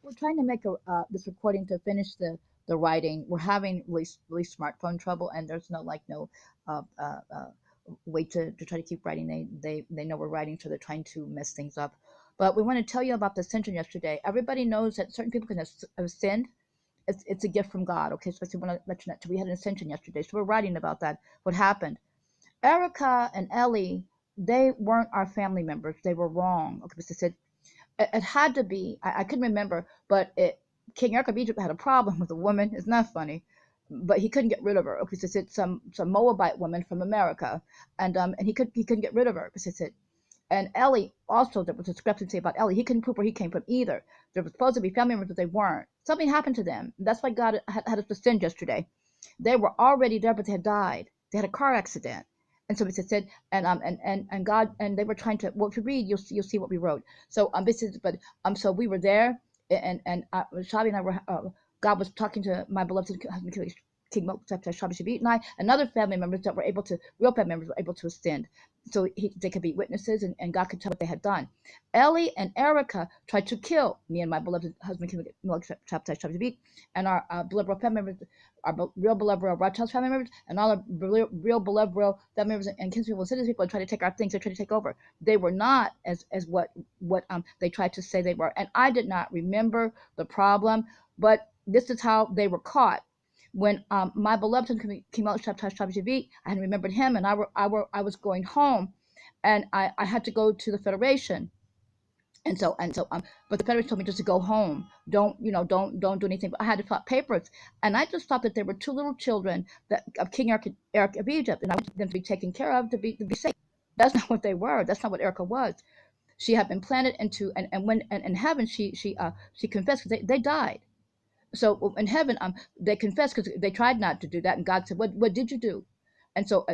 We're trying to make this recording to finish the writing. We're having really smartphone trouble, and there's no uh, uh, uh, way to try to keep writing. They know we're writing, so they're trying to mess things up. But we want to tell you about the ascension yesterday. Everybody knows that certain people can have sinned. It's a gift from God. Okay, so I want to let you know. We had an ascension yesterday, so we're writing about that. What happened? Erica and Elli, they weren't our family members. They were wrong. Okay, so it had to be. I couldn't remember, but King Erica of Egypt had a problem with a woman. It's not funny, but he couldn't get rid of her. Okay, so it's some Moabite woman from America, and he couldn't get rid of her because it's it. And Elli also, there was a discrepancy about Elli. He couldn't prove where he came from either. They were supposed to be family members, but they weren't. Something happened to them. That's why God had us to sin yesterday. They were already there, but they had died. They had a car accident. And so it said, and God, and they were trying to. Well, if you read, you'll see what we wrote. So this is, but so we were there, and Shabby and I were. God was talking to my beloved husband, King Melech, Shabby, and I, and other family members that were able to, real family members were able to ascend, so they could be witnesses, and God could tell what they had done. Elli and Erica tried to kill me and my beloved husband, King Melech, Shabby, and our beloved family members, our real beloved real Rothschild family members, and all our real beloved real family members and kinspeople and citizens people, and try to take our things. They tried to take over. They were not as what they tried to say they were. And I did not remember the problem, but this is how they were caught. When my beloved came out, I hadn't remembered him, and I was going home, and I had to go to the Federation. But the Federation told me just to go home. Don't do anything. But I had to fill out papers, and I just thought that there were two little children of King Erica of Egypt, and I wanted them to be taken care of, to be safe. That's not what they were. That's not what Erica was. She had been planted into, and when in heaven she confessed because they died. So in heaven, they confessed because they tried not to do that, and God said, "What did you do?" And so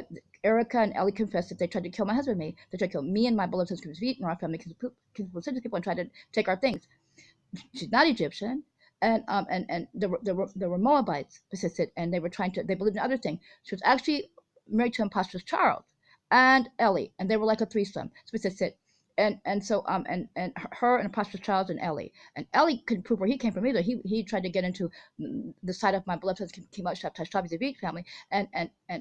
Erica and Elli confessed that they tried to kill my husband and me. They tried to kill me and my beloved husband's feet and our family, people, and tried to take our things. She's not Egyptian, and there were Moabites, and they were trying to. They believed in other things. She was actually married to imposter Charles and Elli, and they were like a threesome. So it and her and Imposter Charles and Elli couldn't prove where he came from either. He tried to get into the side of my beloved husband came out Shabby's family, and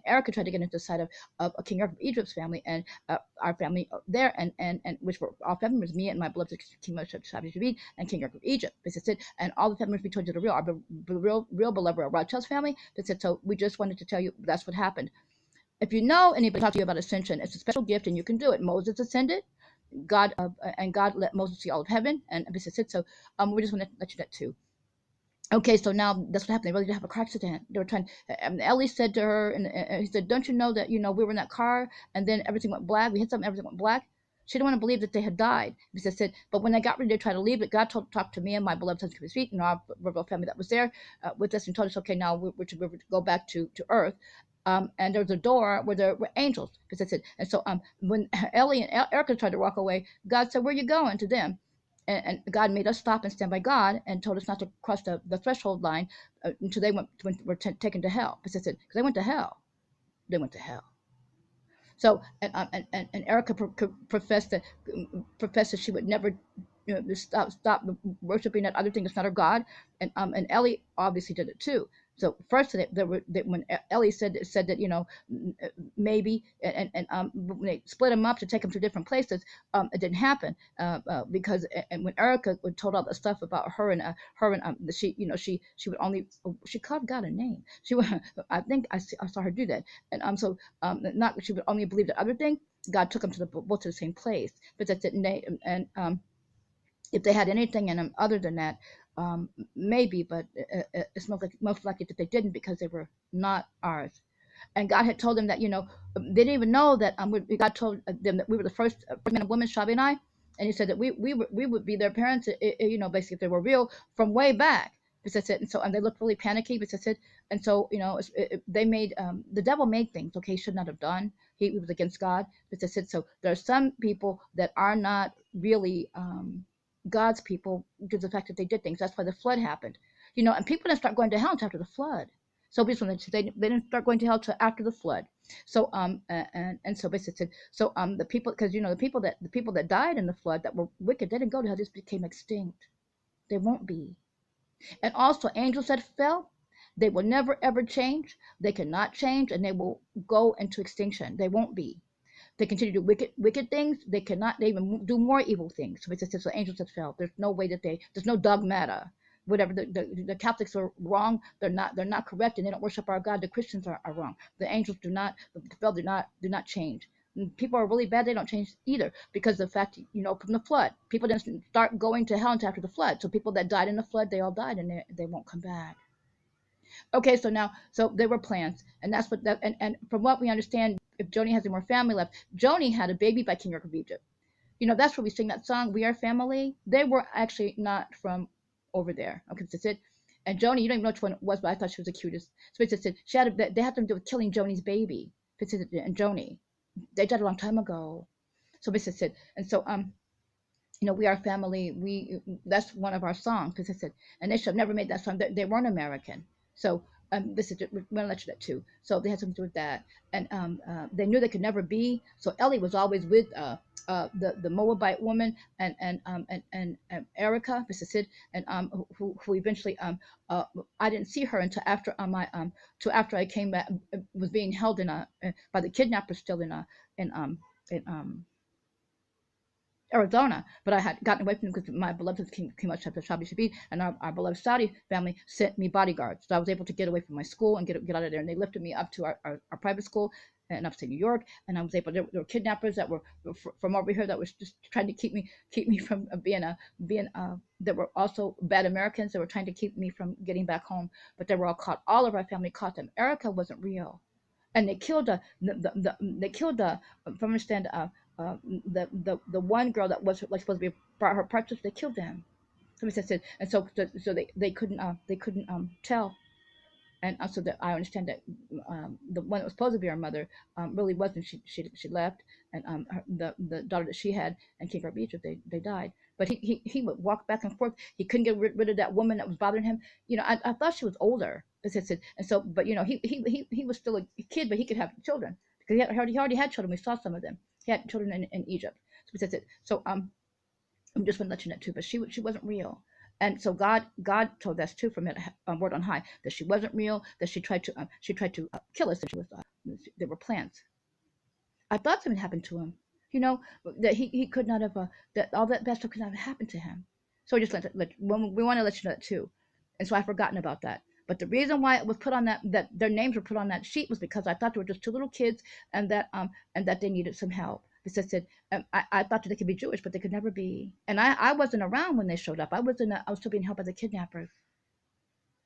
Erica tried to get into the side of King Eric of Egypt's family, and our family there, and which were all family members, me and my beloved King out Shabby's and King Eric of Egypt. This is it, and all the family members we told you the real, our real beloved Rothschild's family. That's it. So we just wanted to tell you that's what happened. If you know anybody talk to you about ascension, it's a special gift, and you can do it. Moses ascended. God and God let Moses see all of heaven, and this is it. So we just want to let you know that too. Okay, so now that's what happened. They really did have a car accident. They were trying. Ellie said to her, and he said, "Don't you know that we were in that car, and then everything went black. We hit something, everything went black." She didn't want to believe that they had died. Because said, but when they got ready to try to leave, it God talked to me and my beloved husband his feet and our family that was there with us, and told us, "Okay, now we're to go back to Earth." And there was a door where there were angels, because I said, and so when Ellie and Erica tried to walk away, God said, "Where are you going?" to them, and God made us stop and stand by God, and told us not to cross the threshold line until they were taken to hell. Because I said, because they went to hell, they went to hell. So and Erica professed that she would never stop worshiping that other thing that's not her God, and Ellie obviously did it too. So first, when Ellie said that maybe, and when they split them up to take them to different places, it didn't happen because and when Erica told all the stuff about her and she would only, she called God a name. She would, I think I saw her do that, and not she would only believe that other thing. God took them to both to the same place, but that's it. And if they had anything in them other than that, maybe, but it's most likely that they didn't, because they were not ours. And God had told them that, they didn't even know that God told them that we were the first man and woman, Shabby and I, and he said that we would be their parents, basically, if they were real, from way back. That's it. And so, and they looked really panicky. That's it. And so, they made the devil made things. Okay, he should not have done. He was against God. That's it. So there are some people that are not really God's people because of the fact that they did things. That's why the flood happened. And people didn't start going to hell until after the flood. So basically, they didn't start going to hell until after the flood. So and so basically, so the people, because the people that died in the flood that were wicked, they didn't go to hell. They just became extinct. They won't be. And also, angels that fell, they will never ever change. They cannot change, and they will go into extinction. They won't be. They continue to do wicked things. They cannot. They even do more evil things. So it's just so angels that fell. There's no way that there's no dogmata. Whatever the Catholics are wrong, they're not correct, and they don't worship our God. The Christians are wrong. The angels fell do not change. And people are really bad. They don't change either, because the fact, from the flood, people didn't start going to hell until after the flood. So people that died in the flood, they all died, and they won't come back. Okay, so there were plans, and that's what that and from what we understand, if Joni has any more family left, Joni had a baby by King Erica of Egypt. That's where we sing that song, "We Are Family." They were actually not from over there. Okay, that's it. And Joni, you don't even know which one it was, but I thought she was the cutest. So it's said they had to do with killing Joni's baby. And Joni, they died a long time ago. So it's said, and so "We Are Family." That's one of our songs, because I said, and they should have never made that song. They weren't American. So this is we're gonna let you that too. So they had something to do with that, and they knew they could never be. So Ellie was always with the Moabite woman and Erica, this is it, and who eventually I didn't see her until after after I came back, was being held by the kidnappers still in Arizona, but I had gotten away from them because my beloved came out to shabby, and our beloved Saudi family sent me bodyguards. So I was able to get away from my school and get out of there. And they lifted me up to our private school in upstate New York, and I was able. There were kidnappers that were from over here that was just trying to keep me from being. There were also bad Americans that were trying to keep me from getting back home, but they were all caught. All of our family caught them. Erica wasn't real, and they killed from understand the one girl that was like supposed to be her partner. They killed them. Somebody said, and so they couldn't tell. And also that I understand that the one that was supposed to be our mother really wasn't. She left, and the daughter that she had and King Beach, they died. But he would walk back and forth. He couldn't get rid of that woman that was bothering him. I thought she was older. And so, but he was still a kid, but he could have children because he already had children. We saw some of them. He had children in Egypt. So I'm just want to let you know too. But she wasn't real. And so God told us too from it, word on high, that she wasn't real, that she tried to kill us, and there were plans. I thought something happened to him, that he could not have that all that bad stuff could not have happened to him. So we just we want to let you know that too. And so I've forgotten about that. But the reason why it was put on that their names were put on that sheet was because I thought they were just two little kids, and that they needed some help. Because I said I thought that they could be Jewish, but they could never be. And I wasn't around when they showed up. I was still being held by the kidnappers,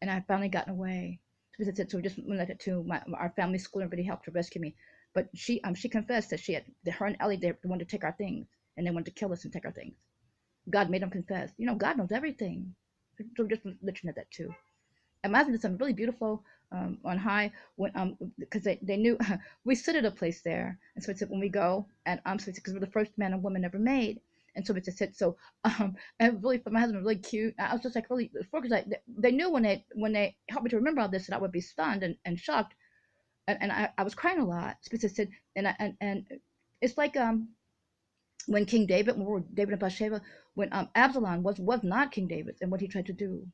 and I had finally gotten away. So we just went to our family school, and everybody helped to rescue me. But she confessed that her and Ellie, they wanted to take our things, and they wanted to kill us and take our things. God made them confess. God knows everything. So just let you know that too. Imagine something really beautiful on high when because they knew we sit at a place there, and so it's when we go, and so it's because we're the first man and woman ever made, and so it's just so and really my husband was really cute. I was just like really because they knew when they helped me to remember all this that I would be stunned and shocked, and I was crying a lot because I said and it's like when King David, when we were David and Bathsheba, when Absalom was not King David, and what he tried to do.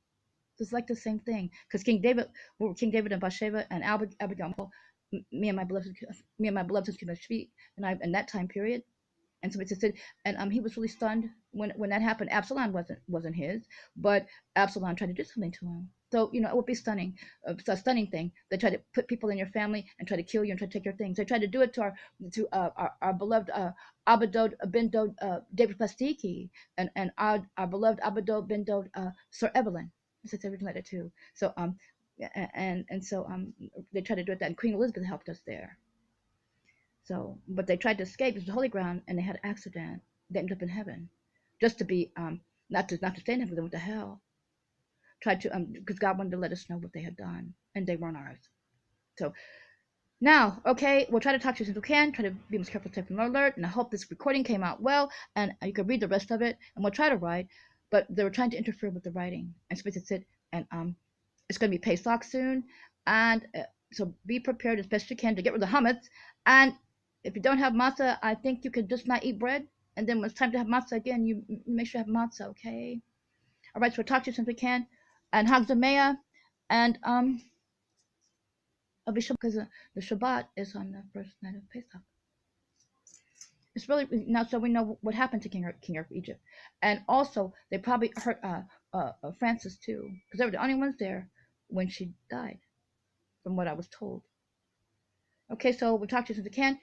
It's like the same thing because King David and Bathsheba and Abigail, me and my beloved and I in that time period, and so it said, and he was really stunned when that happened. Absalom wasn't his, but Absalom tried to do something to him. So it would be stunning. It's a stunning thing. They try to put people in your family and try to kill you and try to take your things. They tried to do it to our beloved Ben DOD, David psniky, and our beloved Ben DOD, Sir Evelyn. It's everything like that too. So they tried to do it that, and Queen Elizabeth helped us there. So, but they tried to escape. It was holy ground, and they had an accident. They ended up in heaven, just to be not to stay in heaven. They went to hell. Tried to because God wanted to let us know what they had done, and they weren't ours. So now, okay, we'll try to talk to you as soon as we can. Try to be most careful, safe, and alert. And I hope this recording came out well, and you can read the rest of it. And we'll try to write, but they were trying to interfere with the writing, and so it's it. And it's going to be Pesach soon, and so be prepared as best you can to get rid of the hummus. And if you don't have matzah, I think you could just not eat bread. And then when it's time to have matzah again, you make sure you have matzah, okay? All right, so we'll talk to you since we can. And Hagzamea. And I'll be sure because the Shabbat is on the first night of Pesach. It's really now, so we know what happened to King Eric of Egypt, and also they probably hurt Francis too, because they were the only ones there when she died, from what I was told. Okay, so we'll talk to you since we can.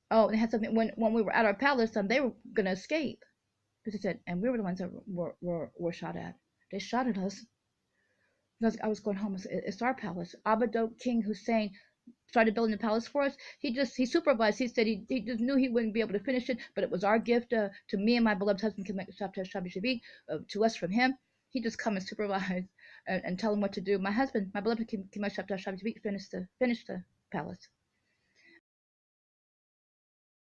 Oh, and they had something when we were at our palace, they were gonna escape, because they said, and we were the ones that were shot at. They shot at us. I was going home. It's our palace. Abado King Hussein started building the palace for us. He supervised. He said he just knew he wouldn't be able to finish it, but it was our gift to me and my beloved husband, shabby, to us from him. He just come and supervise and tell him what to do. My husband, my beloved shabby, finished the palace.